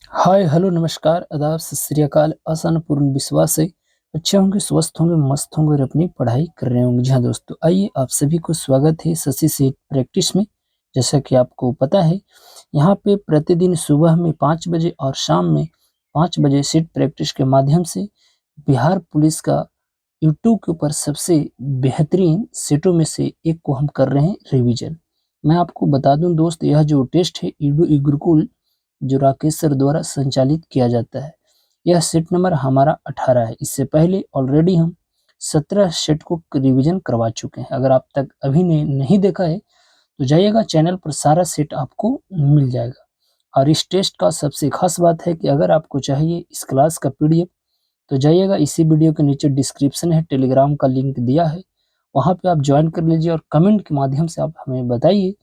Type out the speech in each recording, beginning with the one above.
Hi hello नमस्कार आदाब सत श्री अकाल। आसान पूर्ण विश्वास है अच्छे होंगे, स्वस्थ होंगे, मस्त होंगे और अपनी पढ़ाई कर रहे होंगे। जी हाँ दोस्तों, आइए आप सभी को स्वागत है शशि सेठ प्रैक्टिस में। जैसा कि आपको पता है, यहाँ पे प्रतिदिन सुबह में 5 बजे और शाम में 5 बजे सेट प्रैक्टिस के माध्यम से बिहार पुलिस का यूट्यूब के ऊपर सबसे बेहतरीन सेटों में से एक को हम कर रहे हैं रिवीजन। मैं आपको बता दूं दोस्त, यह जो टेस्ट है गुरुकुल जो राकेश सर द्वारा संचालित किया जाता है, यह सेट नंबर हमारा 18 है। इससे पहले ऑलरेडी हम 17 सेट को रिवीजन करवा चुके हैं। अगर आप तक अभी ने नहीं देखा है तो जाइएगा, चैनल पर सारा सेट आपको मिल जाएगा। और इस टेस्ट का सबसे खास बात है कि अगर आपको चाहिए इस क्लास का पीडीएफ तो जाइएगा, इसी वीडियो के नीचे डिस्क्रिप्शन है, टेलीग्राम का लिंक दिया है, वहाँ पे आप ज्वाइन कर लीजिए और कमेंट के माध्यम से आप हमें बताइए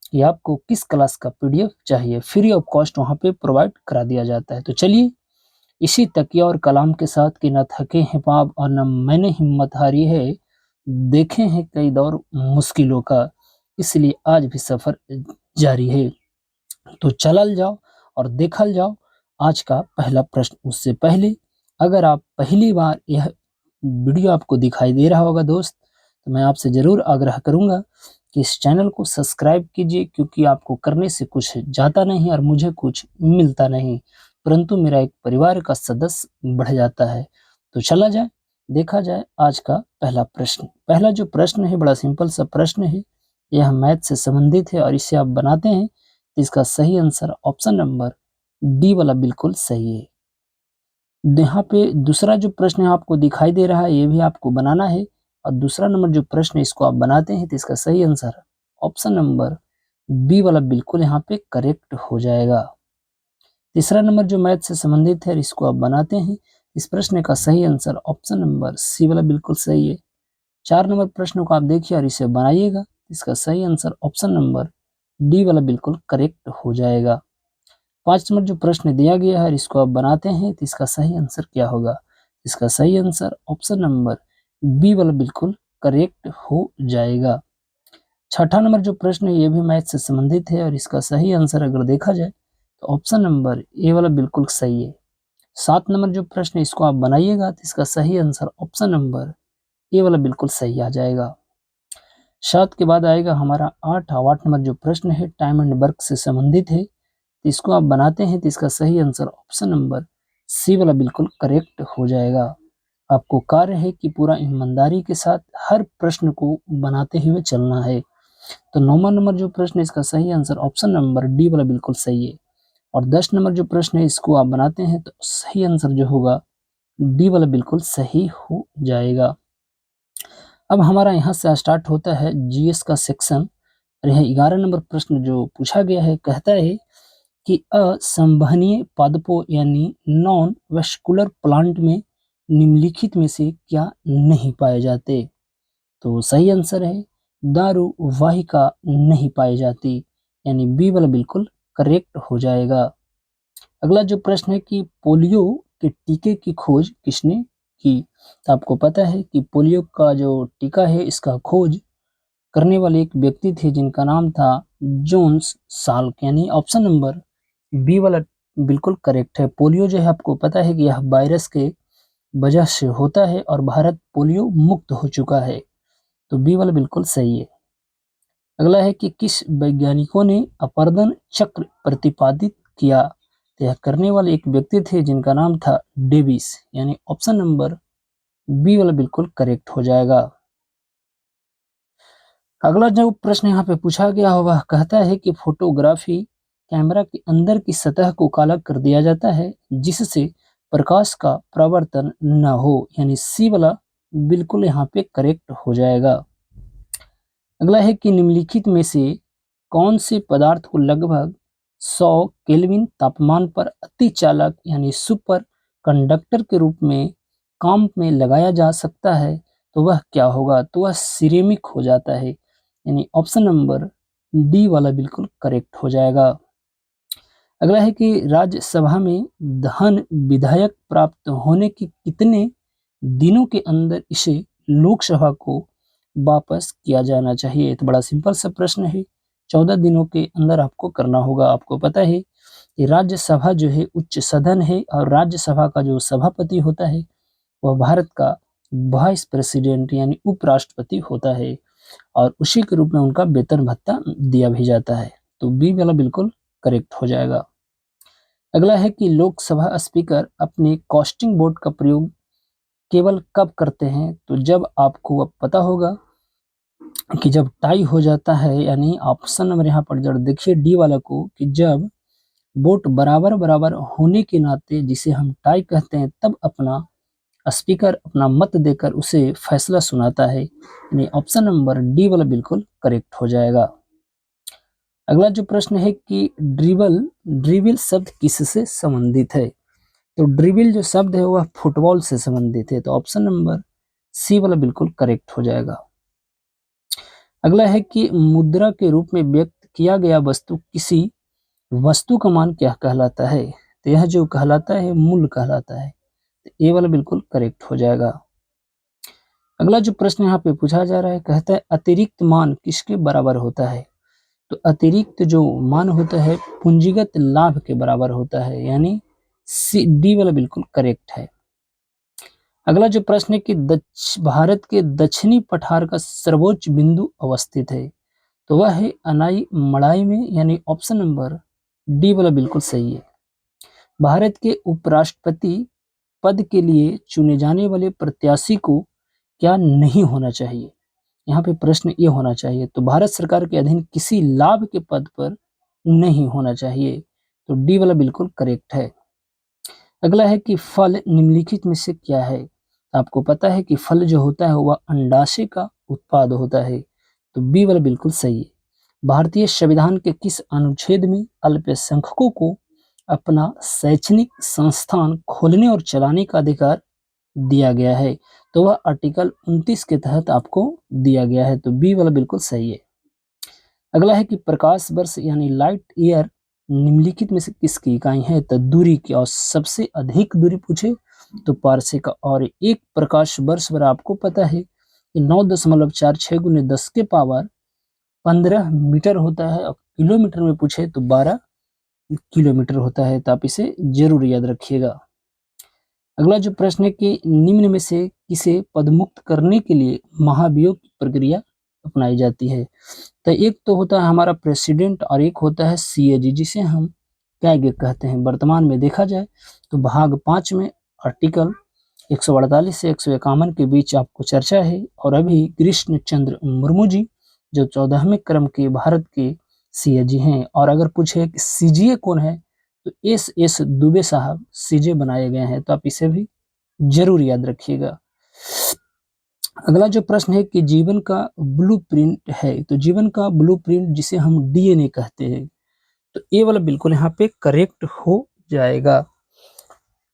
कि आपको किस क्लास का पीडीएफ चाहिए। फ्री ऑफ कॉस्ट वहाँ पे प्रोवाइड करा दिया जाता है। तो चलिए, इसी तकिया और कलाम के साथ कि न थके हैं पाँव और न मैंने हिम्मत हारी है, देखे हैं कई दौर मुश्किलों का, इसलिए आज भी सफर जारी है। तो चलल जाओ और देखल जाओ आज का पहला प्रश्न। उससे पहले, अगर आप पहली बार यह वीडियो आपको दिखाई दे रहा होगा दोस्त, तो मैं आपसे ज़रूर आग्रह करूंगा कि इस चैनल को सब्सक्राइब कीजिए, क्योंकि आपको करने से कुछ जाता नहीं और मुझे कुछ मिलता नहीं, परंतु मेरा एक परिवार का सदस्य बढ़ जाता है। तो चला जाए, देखा जाए आज का पहला प्रश्न। पहला जो प्रश्न है बड़ा सिंपल सा प्रश्न है, यह मैथ से संबंधित है और इसे आप बनाते हैं तो इसका सही आंसर ऑप्शन नंबर डी वाला बिल्कुल सही है। यहाँ पे दूसरा जो प्रश्न आपको दिखाई दे रहा है, ये भी आपको बनाना है और दूसरा नंबर जो प्रश्न है इसको आप बनाते हैं तो इसका सही आंसर ऑप्शन नंबर बी वाला बिल्कुल यहाँ पे करेक्ट हो जाएगा। तीसरा नंबर जो मैथ से संबंधित है इसको आप बनाते हैं, इस प्रश्न का सही आंसर ऑप्शन नंबर सी वाला बिल्कुल सही है। 4 नंबर प्रश्न को आप देखिए और इसे बनाइएगा, इसका सही आंसर ऑप्शन नंबर डी वाला बिल्कुल करेक्ट हो जाएगा। 5 नंबर जो प्रश्न दिया गया है इसको आप बनाते हैं तो इसका सही आंसर क्या होगा? इसका सही आंसर ऑप्शन नंबर बी वाला बिल्कुल करेक्ट हो जाएगा। छठा नंबर जो प्रश्न है ये भी मैथ से संबंधित है और इसका सही आंसर अगर देखा जाए तो ऑप्शन नंबर ए वाला बिल्कुल सही है। 7 नंबर जो प्रश्न है इसको आप बनाइएगा तो इसका सही आंसर ऑप्शन नंबर ए वाला बिल्कुल सही आ जाएगा। 7 के बाद आएगा हमारा 8 नंबर जो प्रश्न है टाइम एंड वर्क से संबंधित है, तो इसको आप बनाते हैं तो इसका सही आंसर ऑप्शन नंबर सी वाला बिल्कुल करेक्ट हो जाएगा। आपको कार्य है कि पूरा ईमानदारी के साथ हर प्रश्न को बनाते हुए चलना है। तो 9वां नंबर जो प्रश्न है इसका सही आंसर ऑप्शन नंबर डी वाला बिल्कुल सही है। और 10 नंबर जो प्रश्न है इसको आप बनाते हैं तो सही आंसर जो होगा डी वाला बिल्कुल सही हो जाएगा। अब हमारा यहाँ से स्टार्ट होता है जीएस का सेक्शन और यह 11 नंबर प्रश्न जो पूछा गया है कहता है कि असंवहनीय पादपों यानी नॉन वेस्कुलर प्लांट में निम्नलिखित में से क्या नहीं पाए जाते? तो सही आंसर है दारू वाहिका नहीं पाई जाती, यानी बी वाला बिल्कुल करेक्ट हो जाएगा। अगला जो प्रश्न है कि पोलियो के टीके की खोज किसने की? तो आपको पता है कि पोलियो का जो टीका है इसका खोज करने वाले एक व्यक्ति थे जिनका नाम था जोन्स साल्क, यानी ऑप्शन नंबर बी वाला बिल्कुल करेक्ट है। पोलियो जो है आपको पता है कि यह वायरस के वजह से होता है और भारत पोलियो मुक्त हो चुका है, तो बी वाला बिल्कुल सही है। अगला है कि किस वैज्ञानिकों ने अपर्दन चक्र प्रतिपादित किया? तो यह करने वाले एक व्यक्ति थे जिनका नाम था डेविस, यानी ऑप्शन नंबर बी वाला बिल्कुल करेक्ट हो जाएगा। अगला जो प्रश्न यहाँ पे पूछा गया होगा कहता है कि फोटोग्राफी कैमरा के अंदर की सतह को काला कर दिया जाता है जिससे प्रकाश का परावर्तन न हो, यानी सी वाला बिल्कुल यहाँ पे करेक्ट हो जाएगा। अगला है कि निम्नलिखित में से कौन से पदार्थ को लगभग 100 केल्विन तापमान पर अति चालक यानी सुपर कंडक्टर के रूप में काम में लगाया जा सकता है? तो वह क्या होगा? तो वह सिरेमिक हो जाता है, यानी ऑप्शन नंबर डी वाला बिल्कुल करेक्ट हो जाएगा। अगला है कि राज्यसभा में धन विधायक प्राप्त होने के कितने दिनों के अंदर इसे लोकसभा को वापस किया जाना चाहिए? तो बड़ा सिंपल सा प्रश्न है, 14 दिनों के अंदर आपको करना होगा। आपको पता है कि राज्यसभा जो है उच्च सदन है और राज्यसभा का जो सभापति होता है वह भारत का वाइस प्रेसिडेंट यानी उपराष्ट्रपति होता है और उसी के रूप में उनका वेतन भत्ता दिया भी जाता है। तो बी वाला बिल्कुल करेक्ट हो जाएगा। अगला है कि लोकसभा स्पीकर अपने कास्टिंग वोट का प्रयोग केवल कब करते हैं? तो जब आपको अब पता होगा कि जब टाई हो जाता है, यानी ऑप्शन नंबर यहाँ पर जब देखिए डी वाला को, कि जब वोट बराबर बराबर होने के नाते जिसे हम टाई कहते हैं, तब अपना स्पीकर अपना मत देकर उसे फैसला सुनाता है, यानी ऑप्शन नंबर डी वाला बिल्कुल करेक्ट हो जाएगा। अगला जो प्रश्न है कि ड्रिबल शब्द किससे संबंधित है? तो ड्रिबल जो शब्द है वह फुटबॉल से संबंधित है, तो ऑप्शन नंबर सी वाला बिल्कुल करेक्ट हो जाएगा। अगला है कि मुद्रा के रूप में व्यक्त किया गया वस्तु किसी वस्तु का मान क्या कहलाता है? तो यह जो कहलाता है मूल्य कहलाता है, तो ए वाला बिल्कुल करेक्ट हो जाएगा। अगला जो प्रश्न यहाँ पे पूछा जा रहा है, कहता है अतिरिक्त मान किसके बराबर होता है? तो अतिरिक्त जो मान होता है पूंजीगत लाभ के बराबर होता है, यानी सी डी वाला बिल्कुल करेक्ट है। अगला जो प्रश्न है कि भारत के दक्षिणी पठार का सर्वोच्च बिंदु अवस्थित है, तो वह है अनाई मड़ाई में, यानी ऑप्शन नंबर डी वाला बिल्कुल सही है। भारत के उपराष्ट्रपति पद के लिए चुने जाने वाले प्रत्याशी को क्या नहीं होना चाहिए? यहाँ पे प्रश्न ये होना चाहिए, तो भारत सरकार के अधीन किसी लाभ के पद पर नहीं होना चाहिए, तो डी वाला बिल्कुल करेक्ट है। अगला है कि फल निम्नलिखित में से क्या है? आपको पता है कि फल जो होता है वह अंडाशय का उत्पाद होता है, तो बी वाला बिल्कुल सही है। भारतीय संविधान के किस अनुच्छेद में अल्पसंख्यकों को अपना शैक्षणिक संस्थान खोलने और चलाने का अधिकार दिया गया है? तो वह आर्टिकल 29 के तहत आपको दिया गया है, तो बी वाला बिल्कुल सही है। अगला है कि प्रकाश वर्ष यानी लाइट ईयर निम्नलिखित में से किसकी इकाई है? तो दूरी की, और सबसे अधिक दूरी पूछे तो पारसे का, और एक प्रकाश वर्ष पर आपको पता है कि 9.46 गुने 10 के पावर 15 मीटर होता है, और किलोमीटर में पूछे तो 12 किलोमीटर होता है, तो आप इसे जरूर याद रखिएगा। अगला जो प्रश्न है कि निम्न में से किसे पदमुक्त करने के लिए महाभियोग की प्रक्रिया अपनाई जाती है? तो एक तो होता है हमारा प्रेसिडेंट और एक होता है सीएजी, जिसे हम कैग कहते हैं। वर्तमान में देखा जाए तो भाग 5 में आर्टिकल 148 से 151 के बीच आपको चर्चा है, और अभी कृष्ण चंद्र मुर्मू जी जो 14वें क्रम के भारत के सीएजी हैं। और अगर पूछे कि सीजीए कौन है, तो एस दुबे साहब सीजे बनाए गए हैं, तो आप इसे भी जरूर याद रखिएगा। अगला जो प्रश्न है कि जीवन का ब्लूप्रिंट है, तो जीवन का ब्लूप्रिंट जिसे हम डीएनए कहते हैं, तो ए वाला बिल्कुल यहाँ पे करेक्ट हो जाएगा।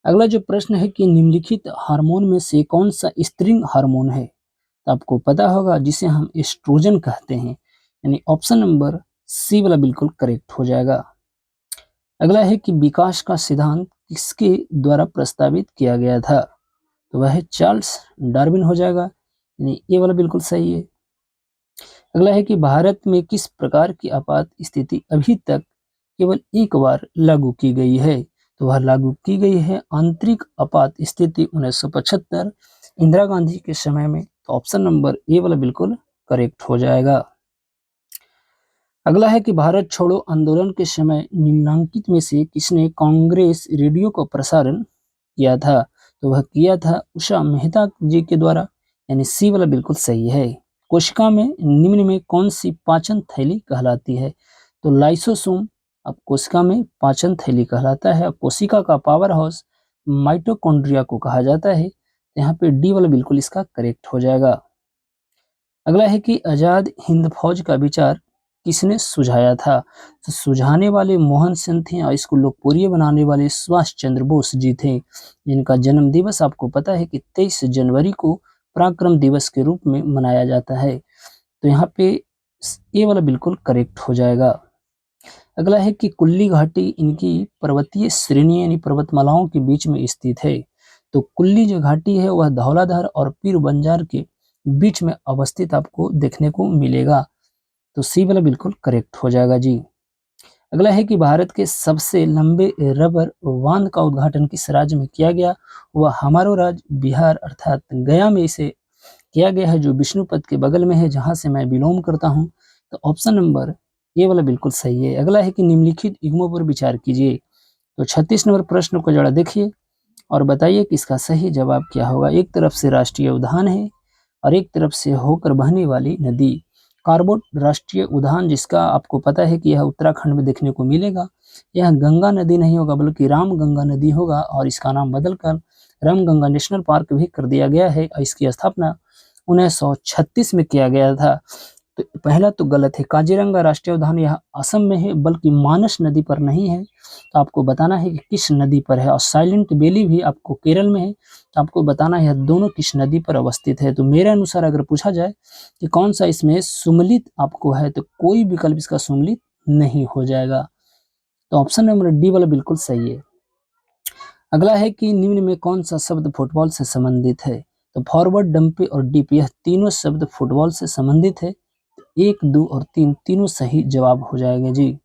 अगला जो प्रश्न है कि निम्नलिखित हार्मोन में से कौन सा स्त्रीलिंग हार्मोन है? तो आपको पता होगा जिसे हम एस्ट्रोजन कहते हैं, यानी ऑप्शन नंबर सी वाला बिल्कुल करेक्ट हो जाएगा। अगला है कि विकास का सिद्धांत किसके द्वारा प्रस्तावित किया गया था? तो वह है चार्ल्स डार्विन हो जाएगा, यानी ये वाला बिल्कुल सही है। अगला है कि भारत में किस प्रकार की आपात स्थिति अभी तक केवल एक बार लागू की गई है? तो वह लागू की गई है आंतरिक आपात स्थिति 1975 इंदिरा गांधी के समय में, तो ऑप्शन नंबर ए वाला बिल्कुल करेक्ट हो जाएगा। अगला है कि भारत छोड़ो आंदोलन के समय निम्नलिखित में से किसने कांग्रेस रेडियो का प्रसारण किया था? तो वह किया था उषा मेहता जी के द्वारा, यानी सी वाला बिल्कुल सही है। कोशिका में निम्न में कौन सी पाचन थैली कहलाती है? तो लाइसोसोम अब कोशिका में पाचन थैली कहलाता है। कोशिका का पावर हाउस माइटोकॉन्ड्रिया को कहा जाता है। यहाँ पे डी वाला बिल्कुल इसका करेक्ट हो जाएगा। अगला है कि आजाद हिंद फौज का विचार किसने सुझाया था? तो सुझाने वाले मोहन सिंह थे, और इसको लोकप्रिय बनाने वाले सुभाष चंद्र बोस जी थे, जिनका जन्म दिवस आपको पता है कि 23 जनवरी को पराक्रम दिवस के रूप में मनाया जाता है। तो यहाँ पे ए वाला बिल्कुल करेक्ट हो जाएगा। अगला है कि कुल्ली घाटी इनकी पर्वतीय श्रेणी यानी पर्वतमालाओं के बीच में स्थित है। तो कुल्ली जो घाटी है वह धौलाधार और पीर बंजार के बीच में अवस्थित आपको देखने को मिलेगा, तो सी वाला बिल्कुल करेक्ट हो जाएगा जी। अगला है कि भारत के सबसे लंबे रबर बांध का उद्घाटन किस राज्य में किया गया? वह हमारा राज्य बिहार अर्थात गया में इसे किया गया है, जो विष्णुपद के बगल में है, जहां से मैं बिलोंग करता हूं। तो ऑप्शन नंबर ए वाला बिल्कुल सही है। अगला है कि निम्नलिखित युग्मों पर विचार कीजिए। तो 36 नंबर प्रश्न को जरा देखिए और बताइए कि इसका सही जवाब क्या होगा। एक तरफ से राष्ट्रीय उद्यान है और एक तरफ से होकर बहने वाली नदी। कार्बोट राष्ट्रीय उद्यान, जिसका आपको पता है कि यह उत्तराखंड में देखने को मिलेगा, यह गंगा नदी नहीं होगा बल्कि राम गंगा नदी होगा, और इसका नाम बदलकर राम गंगा नेशनल पार्क भी कर दिया गया है। और इसकी स्थापना 1936 में किया गया था। तो पहला तो गलत है, काजीरंगा राष्ट्रीय उद्यान यह असम में है बल्कि मानस नदी पर नहीं है। तो आपको बताना है कि किस नदी पर है। और साइलेंट वैली भी आपको केरल में है, तो आपको बताना है दोनों किस नदी पर अवस्थित है। तो मेरे अनुसार अगर पूछा जाए कि कौन सा इसमें सुमलित आपको है, तो कोई विकल्प इसका सुमलित नहीं हो जाएगा। तो ऑप्शन नंबर डी वाला बिल्कुल सही है। अगला है कि निम्न में कौन सा शब्द फुटबॉल से संबंधित है? तो फॉरवर्ड, डंपी और डीप, यह तीनों शब्द फुटबॉल से संबंधित है। 1, 2 और 3 तीनों सही जवाब हो जाएंगे जी।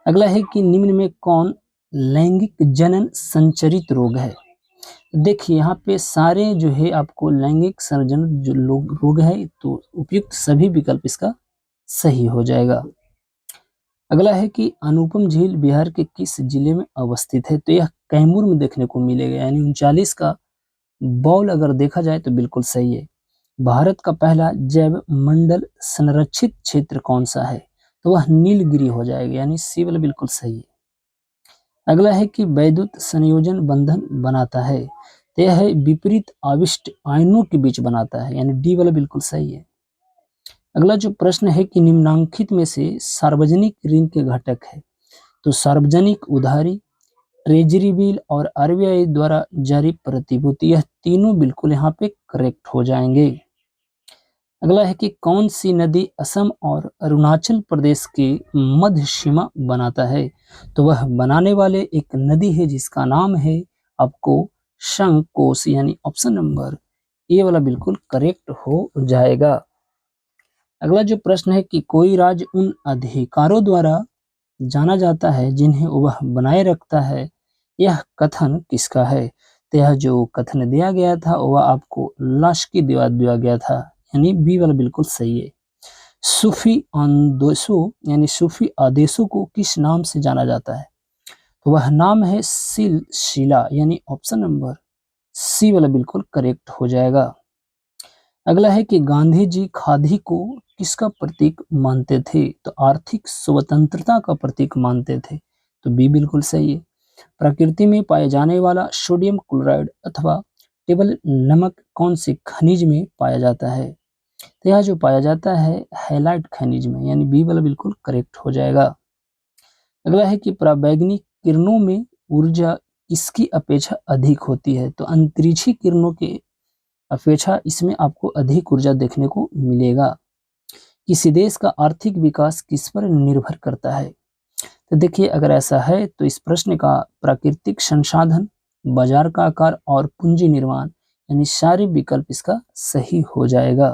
अगला है कि निम्न में कौन लैंगिक जनन संचरित रोग है? देखिए यहाँ पे सारे जो है आपको लैंगिक सर्जन जो रोग है, तो उपयुक्त सभी विकल्प इसका सही हो जाएगा। अगला है कि अनुपम झील बिहार के किस जिले में अवस्थित है? तो यह कैमूर में देखने को मिलेगा, यानी 39 का बॉल अगर देखा जाए तो बिल्कुल सही है। भारत का पहला जैव मंडल संरक्षित क्षेत्र कौन सा है? तो वह नीलगिरी हो जाएगा, यानी सी वाला बिल्कुल सही है। अगला है कि वैद्युत संयोजन बंधन बनाता है, तो यह है विपरीत आविष्ट आयनों के बीच बनाता है, यानी डी वाला बिल्कुल सही है। अगला जो प्रश्न है कि निम्नलिखित में से सार्वजनिक ऋण के घटक है? तो सार्वजनिक उधारी, ट्रेजरी बिल और आरबीआई द्वारा जारी प्रतिभूति, यह तीनों बिल्कुल यहाँ पे करेक्ट हो जाएंगे। अगला है कि कौन सी नदी असम और अरुणाचल प्रदेश की मध्य सीमा बनाता है? तो वह बनाने वाले एक नदी है जिसका नाम है आपको शंकोश, यानी ऑप्शन नंबर ए वाला बिल्कुल करेक्ट हो जाएगा। अगला जो प्रश्न है कि कोई राज्य उन अधिकारों द्वारा जाना जाता है जिन्हें वह बनाए रखता है, यह कथन किसका है? तो यह जो कथन दिया गया था वह आपको लास्की दिया गया था, यानी बी वाला बिल्कुल सही है। सूफी आदेशों यानी सूफी आदेशों को किस नाम से जाना जाता है? तो वह नाम है सिलसिला, यानी ऑप्शन नंबर सी वाला बिल्कुल करेक्ट हो जाएगा। अगला है कि गांधी जी खादी को किसका प्रतीक मानते थे? तो आर्थिक स्वतंत्रता का प्रतीक मानते थे, तो बी बिल्कुल सही है। प्रकृति में पाए जाने वाला सोडियम क्लोराइड अथवा टेबल नमक कौन से खनिज में पाया जाता है? तो यह जो पाया जाता है हैलाइट खनिज में, यानी बी वाला बिल्कुल करेक्ट हो जाएगा। अगला है कि पराबैंगनी किरणों में ऊर्जा किसकी अपेक्षा अधिक होती है? तो अंतरिक्षी किरणों के अपेक्षा इसमें आपको अधिक ऊर्जा देखने को मिलेगा। किसी देश का आर्थिक विकास किस पर निर्भर करता है? तो देखिए अगर ऐसा है तो इस प्रश्न का प्राकृतिक संसाधन, बाजार का आकार और पूंजी निर्माण, यानी सारे विकल्प इसका सही हो जाएगा।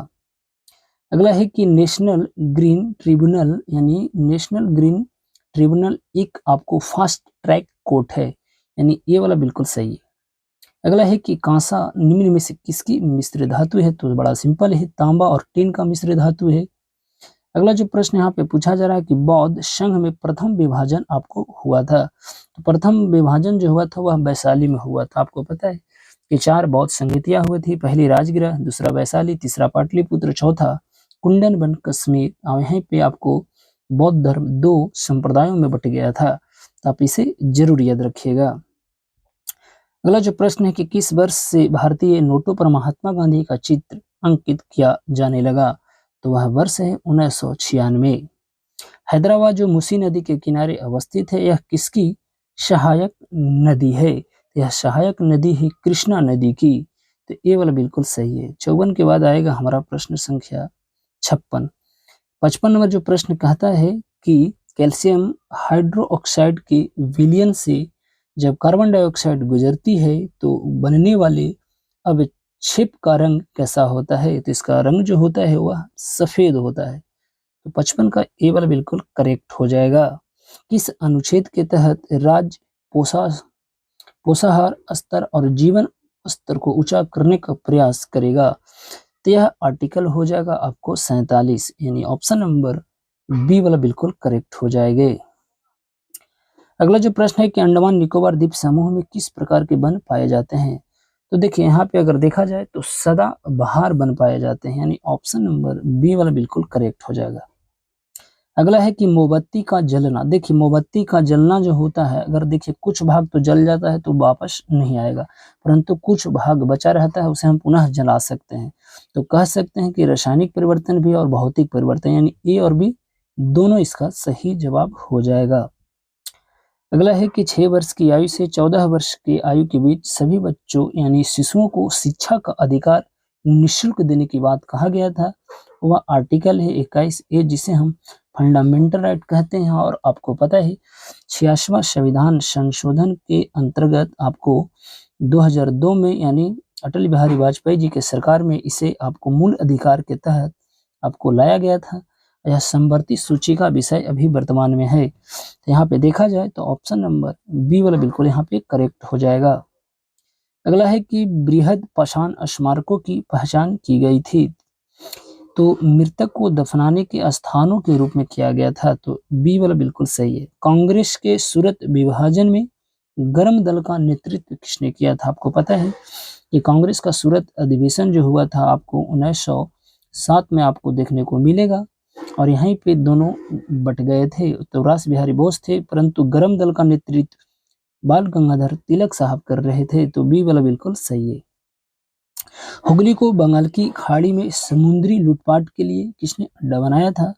अगला है कि नेशनल ग्रीन ट्रिब्यूनल, यानी नेशनल ग्रीन ट्रिब्यूनल एक आपको फास्ट ट्रैक कोर्ट है, यानी ये वाला बिल्कुल सही है। अगला है कि कांसा निम्न में से किसकी मिश्र धातु है? तो बड़ा सिंपल है, तांबा और टीन का मिश्र धातु है। अगला जो प्रश्न यहाँ पे पूछा जा रहा है कि बौद्ध संघ में प्रथम विभाजन आपको हुआ था, तो प्रथम विभाजन जो हुआ था वह वैशाली में हुआ था। आपको पता है कि 4 बौद्ध संगीतियां हुई थी, पहली राजगृह, दूसरा वैशाली, तीसरा पाटलिपुत्र, चौथा कुंडनबन कश्मीर। और यहीं पे आपको बौद्ध धर्म 2 संप्रदायों में बट गया था, तो आप इसे जरूर याद रखिएगा। अगला जो प्रश्न है कि किस वर्ष से भारतीय नोटों पर महात्मा गांधी का चित्र अंकित किया जाने लगा? तो वह वर्ष है 1996। हैदराबाद जो मूसी नदी के किनारे अवस्थित है, यह किसकी सहायक नदी है? तो यह सहायक नदी है कृष्णा नदी की, तो ये वाला बिल्कुल सही है। 54 के बाद आएगा हमारा प्रश्न संख्या 56। 55 नंबर जो प्रश्न कहता है कि कैल्शियम हाइड्रोक्साइड के विलयन से जब कार्बन डाइऑक्साइड गुजरती है तो बनने वाले अवक्षेप का रंग कैसा होता है? तो इसका रंग जो होता है वह सफेद होता है। तो 55 का ए वाला बिल्कुल करेक्ट हो जाएगा। किस अनुच्छेद के तहत राज्य पोषाहार स्तर और जीवन स्तर को ऊंचा करने का प्रयास करेगा? तो यह आर्टिकल हो जाएगा आपको 47, यानी ऑप्शन नंबर बी वाला बिल्कुल करेक्ट हो जाएगा। अगला जो प्रश्न है कि अंडमान निकोबार द्वीप समूह में किस प्रकार के वन पाए जाते हैं? तो देखिए यहाँ पे अगर देखा जाए तो सदाबहार वन पाए जाते हैं, यानी ऑप्शन नंबर बी वाला बिल्कुल करेक्ट हो जाएगा। अगला है कि मोमबत्ती का जलना। देखिए मोमबत्ती का जलना जो होता है, अगर देखिए कुछ भाग तो जल जाता है तो वापस नहीं आएगा, परंतु कुछ भाग बचा रहता है उसे हम पुनः जला सकते हैं। तो कह सकते हैं कि रासायनिक परिवर्तन भी और भौतिक परिवर्तन, यानी ए और बी दोनों इसका सही जवाब हो जाएगा। अगला है कि 6 वर्ष की आयु से 14 वर्ष की आयु के बीच सभी बच्चों यानी शिशुओं को शिक्षा का अधिकार निःशुल्क देने की बात कहा गया था। वह आर्टिकल है 21A, जिसे हम फंडामेंटल राइट कहते हैं। और आपको पता है 86वां संविधान संशोधन के अंतर्गत आपको 2002 में यानी अटल बिहारी वाजपेयी जी के सरकार में इसे आपको मूल अधिकार के तहत आपको लाया गया था। यह समवर्ती सूची का विषय अभी वर्तमान में है। तो यहाँ पे देखा जाए तो ऑप्शन नंबर बी वाला बिल्कुल यहाँ पे करेक्ट हो जाएगा। अगला है कि बृहद पाषाण स्मारकों की पहचान की गई थी, तो मृतक को दफनाने के स्थानों के रूप में किया गया था। तो बी वाला बिल्कुल सही है। कांग्रेस के सूरत विभाजन में गर्म दल का नेतृत्व किसने किया था? आपको पता है कि कांग्रेस का सूरत अधिवेशन जो हुआ था आपको 1907 में आपको देखने को मिलेगा, और यहीं पे दोनों बट गए थे। तो रास बिहारी बोस थे, परंतु गर्म दल का नेतृत्व बाल गंगाधर तिलक साहब कर रहे थे। तो बी वाला बिल्कुल सही है। हुगली को बंगाल की खाड़ी में समुद्री लूटपाट के लिए किसने अड्डा बनाया था?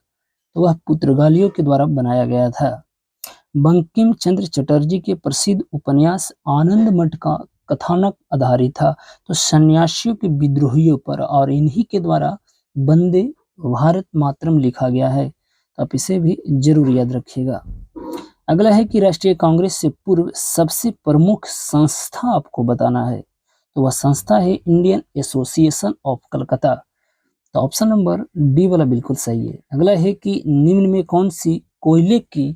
तो वह पुर्तगालियों के द्वारा बनाया गया था। बंकिम चंद्र चटर्जी के प्रसिद्ध उपन्यास आनंद मठ का कथानक आधारित था। तो सन्यासियों के विद्रोहियों पर और इन्हीं के द्वारा वंदे भारत मातरम लिखा गया है। तो आप इसे भी जरूर याद रखिएगा। अगला है कि राष्ट्रीय कांग्रेस से पूर्व सबसे प्रमुख संस्था आपको बताना है। तो वह संस्था है इंडियन एसोसिएशन ऑफ कलकत्ता। तो ऑप्शन नंबर डी वाला बिल्कुल सही है। अगला है कि निम्न में कौन सी कोयले की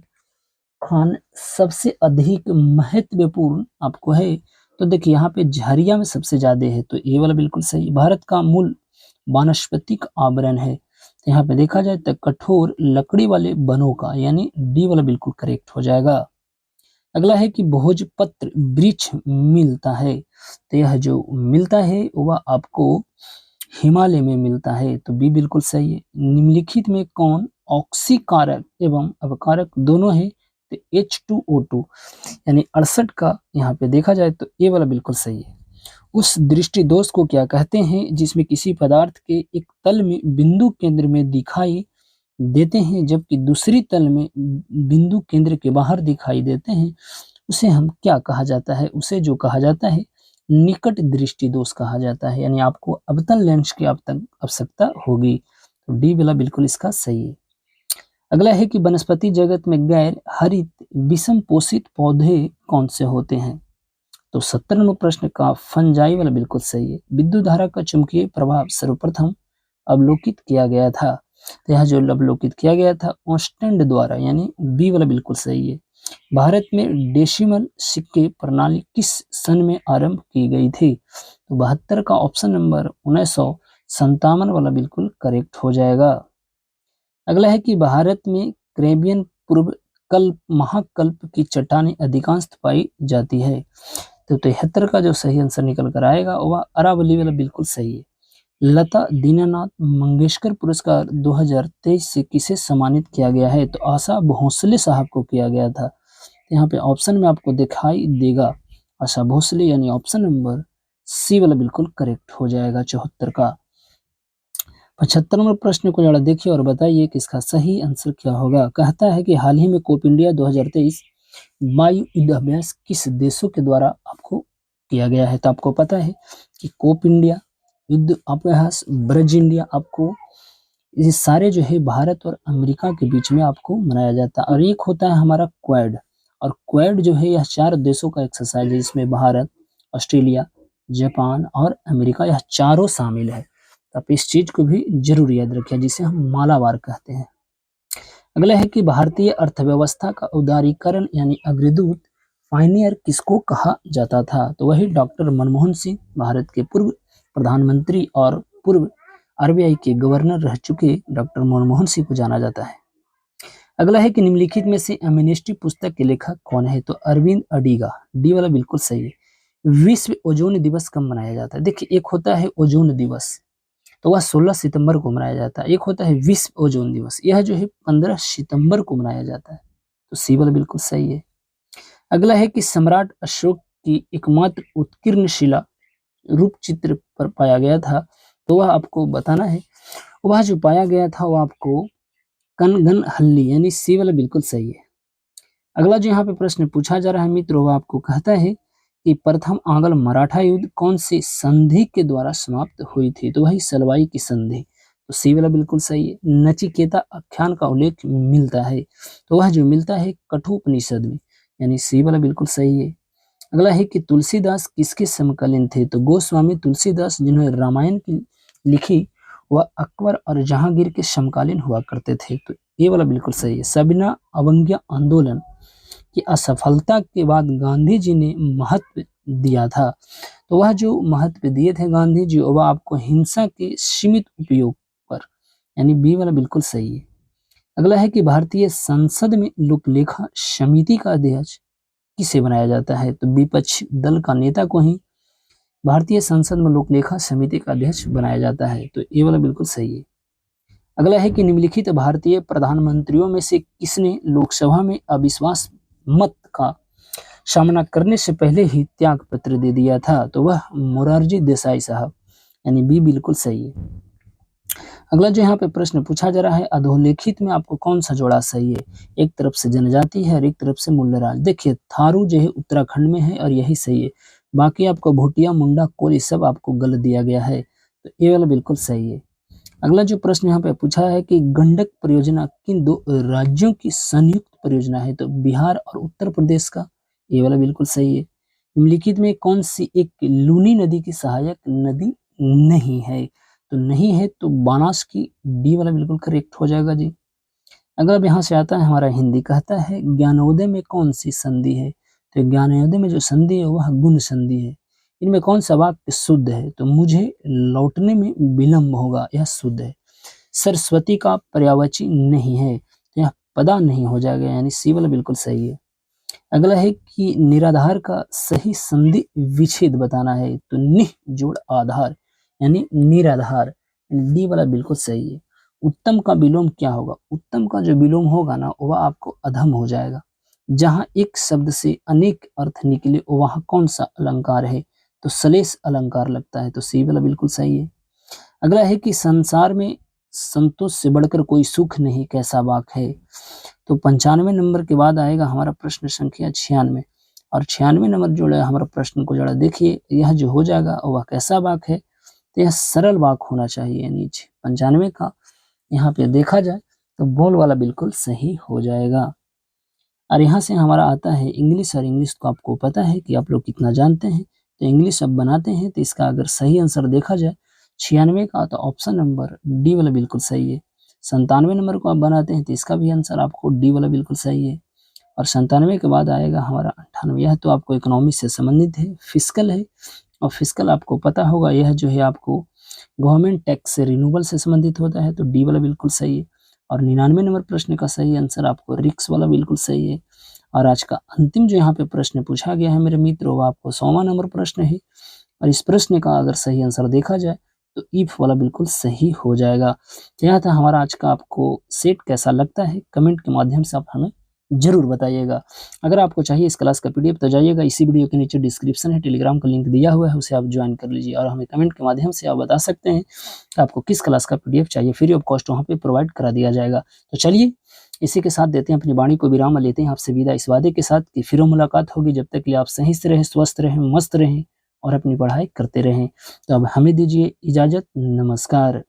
खान सबसे अधिक महत्वपूर्ण आपको है? तो देखिए यहाँ पे झरिया में सबसे ज्यादा है, तो ए वाला बिल्कुल सही। भारत का मूल वानस्पतिक आवरण है। तो यहाँ पे देखा जाए तो कठोर लकड़ी वाले वनों का, यानी डी वाला बिल्कुल करेक्ट हो जाएगा। अगला है कि भोजपत्र वृक्ष मिलता है, तो यह जो मिलता है वह आपको हिमालय में मिलता है। तो बी बिल्कुल सही है। निम्नलिखित में कौन ऑक्सीकारक एवं अवकारक दोनों है? तो H2O2 यानी 68 का यहाँ पे देखा जाए तो ए वाला बिल्कुल सही है। उस दृष्टि दोष को क्या कहते हैं जिसमें किसी पदार्थ के एक तल में बिंदु केंद्र में दिखाई देते हैं जबकि दूसरी तल में बिंदु केंद्र के बाहर दिखाई देते हैं? उसे हम क्या कहा जाता है? उसे जो कहा जाता है निकट दृष्टि दोष कहा जाता है, यानी आपको अवतल लेंस की आवश्यकता होगी। तो डी वाला बिल्कुल इसका सही है। अगला है कि वनस्पति जगत में गैर हरित विषम पोषित पौधे कौन से होते हैं? तो 70 नंबर प्रश्न का फंजाई वाला बिल्कुल सही है। विद्युत धारा का चुंबकीय प्रभाव सर्वप्रथम अवलोकित किया गया था। तो यह जो अवलोकित किया गया था ऑस्टेंड द्वारा, यानी बी वाला बिल्कुल सही है। भारत में डेसिमल सिक्के प्रणाली किस सन में आरंभ की गई थी? तो 72 का ऑप्शन नंबर 1957 वाला बिल्कुल करेक्ट हो जाएगा। अगला है कि भारत में कैरेबियन पूर्व कल्प महाकल्प की चट्टानें अधिकांश पाई जाती है। तो 73 का जो सही आंसर निकल कर आएगा वह अरावली वाला बिल्कुल सही है। लता दीनानाथ मंगेशकर पुरस्कार 2023 से किसे सम्मानित किया गया है? तो आशा भोसले साहब को किया गया था। यहाँ पे ऑप्शन में आपको दिखाई देगा आशा भोसले, यानी ऑप्शन नंबर सी वाला बिल्कुल करेक्ट हो जाएगा 74 का। 75 नंबर प्रश्न को जरा देखिए और बताइए कि इसका सही आंसर क्या होगा। कहता है कि हाल ही में कोप इंडिया 2023 वायु युद्ध अभ्यास किस देशों के द्वारा आपको किया गया है? तो आपको पता है कि कोप इंडिया युद्ध अभ्यास, ब्रज इंडिया, आपको ये सारे जो है भारत और अमेरिका के बीच में आपको मनाया जाता है। और एक होता है हमारा क्वाड, और क्वाड जो है यह 4 देशों का एक्सरसाइज है जिसमें भारत, ऑस्ट्रेलिया, जापान और अमेरिका यह चारों शामिल है। तो आप इस चीज को भी जरूर याद रखिए जिसे हम मालाबार कहते हैं। अगला है कि भारतीय अर्थव्यवस्था का उदारीकरण यानी अग्रदूत पायनियर किसको कहा जाता था? तो वही डॉक्टर मनमोहन सिंह, भारत के पूर्व प्रधानमंत्री और पूर्व आरबीआई के गवर्नर रह चुके डॉक्टर मनमोहन सिंह को जाना जाता है। अगला है कि निम्नलिखित में से एमिनेस्टी पुस्तक के लेखक कौन है? तो अरविंद अडिगा, डी वाला बिल्कुल सही है। विश्व ओजोन दिवस कब मनाया जाता है? देखिए, एक होता है ओजोन दिवस, तो वह 16 सितंबर को मनाया जाता है। एक होता है विश्व ओजोन दिवस, यह जो है 15 सितंबर को मनाया जाता है। तो सी वाला बिल्कुल सही है। अगला है कि सम्राट अशोक की एकमात्र उत्कीर्ण शिला रूप चित्र पर पाया गया था, तो वह आपको बताना है। वह जो पाया गया था वह आपको कनगनहल्ली, यानी सी वाला बिल्कुल सही है। अगला जो यहाँ पे प्रश्न पूछा जा रहा है मित्रों, वह आपको कहता है कि प्रथम आंग्ल मराठा युद्ध कौन सी संधि के द्वारा समाप्त हुई थी? तो वही सलवाई की संधि। तो सी वाला बिल्कुल सही है। नचिकेता आख्यान का उल्लेख मिलता है, तो वह जो मिलता है कठोपनिषद में, यानी सी वाला बिल्कुल सही है। अगला है कि तुलसीदास किसके समकालीन थे? तो गोस्वामी तुलसीदास, जिन्होंने रामायण की लिखी, वह अकबर और जहांगीर के समकालीन हुआ करते थे। तो ये वाला बिल्कुल सही है। सबिना अवज्ञा आंदोलन की असफलता के बाद गांधी जी ने महत्व दिया था, तो वह जो महत्व दिए थे गांधी जी, वह आपको हिंसा के सीमित उपयोग पर, यानी बी वाला बिल्कुल सही है। अगला है कि भारतीय संसद में लोकलेखा समिति का अध्यक्ष किसे बनाया जाता है? तो विपक्ष दल का नेता को ही भारतीय संसद में लोकलेखा समिति का अध्यक्ष बनाया जाता है। तो ये वाला बिल्कुल सही है। अगला है कि निम्नलिखित भारतीय प्रधानमंत्रियों में से किसने लोकसभा में अविश्वास मत का सामना करने से पहले ही त्याग पत्र दे दिया था? तो वह मोरारजी देसाई साहब, यानी बी बिल्कुल सही है। अगला जो यहाँ पे प्रश्न पूछा जा रहा है, अधोलेखित में आपको कौन सा जोड़ा सही है? एक तरफ से जनजाति है और एक तरफ से मुल्लराज। देखिए, थारू जो है उत्तराखंड में है और यही सही है। बाकी आपको भूटिया, मुंडा, कोल, ये सब आपको गलत दिया गया है। तो ये वाला बिल्कुल सही है। अगला जो प्रश्न यहाँ पे पूछा है कि गंडक परियोजना किन दो राज्यों की संयुक्त परियोजना है? तो बिहार और उत्तर प्रदेश का, ये वाला बिल्कुल सही है। निम्नलिखित में कौन सी एक लूनी नदी की सहायक नदी नहीं है? तो नहीं है तो बानास की, डी वाला बिल्कुल करेक्ट हो जाएगा जी। अगर अब यहाँ से आता है हमारा हिंदी, कहता है ज्ञानोदय में कौन सी संधि है? तो ज्ञानोदय में जो संधि है वह गुण संधि है। इनमें कौन सा वाक्य शुद्ध है? तो मुझे लौटने में विलंब होगा, यह शुद्ध है। सरस्वती का पर्यायवाची नहीं है, तो यह पदा नहीं हो जाएगा, यानी सी वाला बिल्कुल सही है। अगला है कि निराधार का सही संधि विच्छेद बताना है, तो निह जोड़ आधार, यानी निराधार, डी वाला बिल्कुल सही है। उत्तम का विलोम क्या होगा? उत्तम का जो विलोम होगा ना, वह आपको अधम हो जाएगा। जहां एक शब्द से अनेक अर्थ निकले वहां कौन सा अलंकार है? तो सलेस अलंकार लगता है, तो सी वाला बिल्कुल सही है। अगला है कि संसार में संतोष से बढ़कर कोई सुख नहीं, कैसा वाक है? तो 95 नंबर के बाद आएगा हमारा प्रश्न संख्या 96, और 96 नंबर जो है हमारा प्रश्न को जरा देखिए, यह जो हो जाएगा वह कैसा वाक है? तो यह सरल वाक होना चाहिए। यानी 95 का यहाँ पे देखा जाए तो बोल वाला बिल्कुल सही हो जाएगा। और यहाँ से हमारा आता है इंग्लिश, और इंग्लिश तो आपको पता है कि आप लोग कितना जानते हैं। तो इंग्लिश अब बनाते हैं, तो इसका अगर सही आंसर देखा जाए 96 का, तो ऑप्शन नंबर डी वाला बिल्कुल सही है। 97 नंबर को आप बनाते हैं तो इसका भी आंसर आपको डी वाला बिल्कुल सही है। और 97 के बाद आएगा हमारा 98, यह तो आपको इकोनॉमी से संबंधित है, फिस्कल है। और फिस्कल आपको पता होगा, यह जो है आपको गवर्नमेंट टैक्स से रिन्यूअल से संबंधित होता है, तो डी वाला बिल्कुल सही है। और 99 नंबर प्रश्न का सही आंसर आपको रिक्स वाला बिल्कुल सही है। और आज का अंतिम जो यहाँ पे प्रश्न पूछा गया है मेरे मित्रों, वो आपको 100वां नंबर प्रश्न है। और इस प्रश्न का अगर सही आंसर देखा जाए तो इफ वाला बिल्कुल सही हो जाएगा। तो यह था हमारा आज का। आपको सेट कैसा लगता है कमेंट के माध्यम से आप हमें जरूर बताइएगा। अगर आपको चाहिए इस क्लास का पीडीएफ तो जाइएगा, इसी वीडियो के नीचे डिस्क्रिप्शन है, टेलीग्राम का लिंक दिया हुआ है, उसे आप ज्वाइन कर लीजिए। और हमें कमेंट के माध्यम से आप बता सकते हैं कि आपको किस क्लास का पीडीएफ चाहिए, फ्री ऑफ कॉस्ट वहाँ पे प्रोवाइड करा दिया जाएगा। तो चलिए इसी के साथ देते हैं अपनी वाणी को विराम, लेते हैं आपसे विदा इस वादे के साथ कि फिर मुलाकात होगी। जब तक के लिए आप सही से रहें, स्वस्थ रहें, मस्त रहें और अपनी पढ़ाई करते रहें। तो अब हमें दीजिए इजाजत, नमस्कार।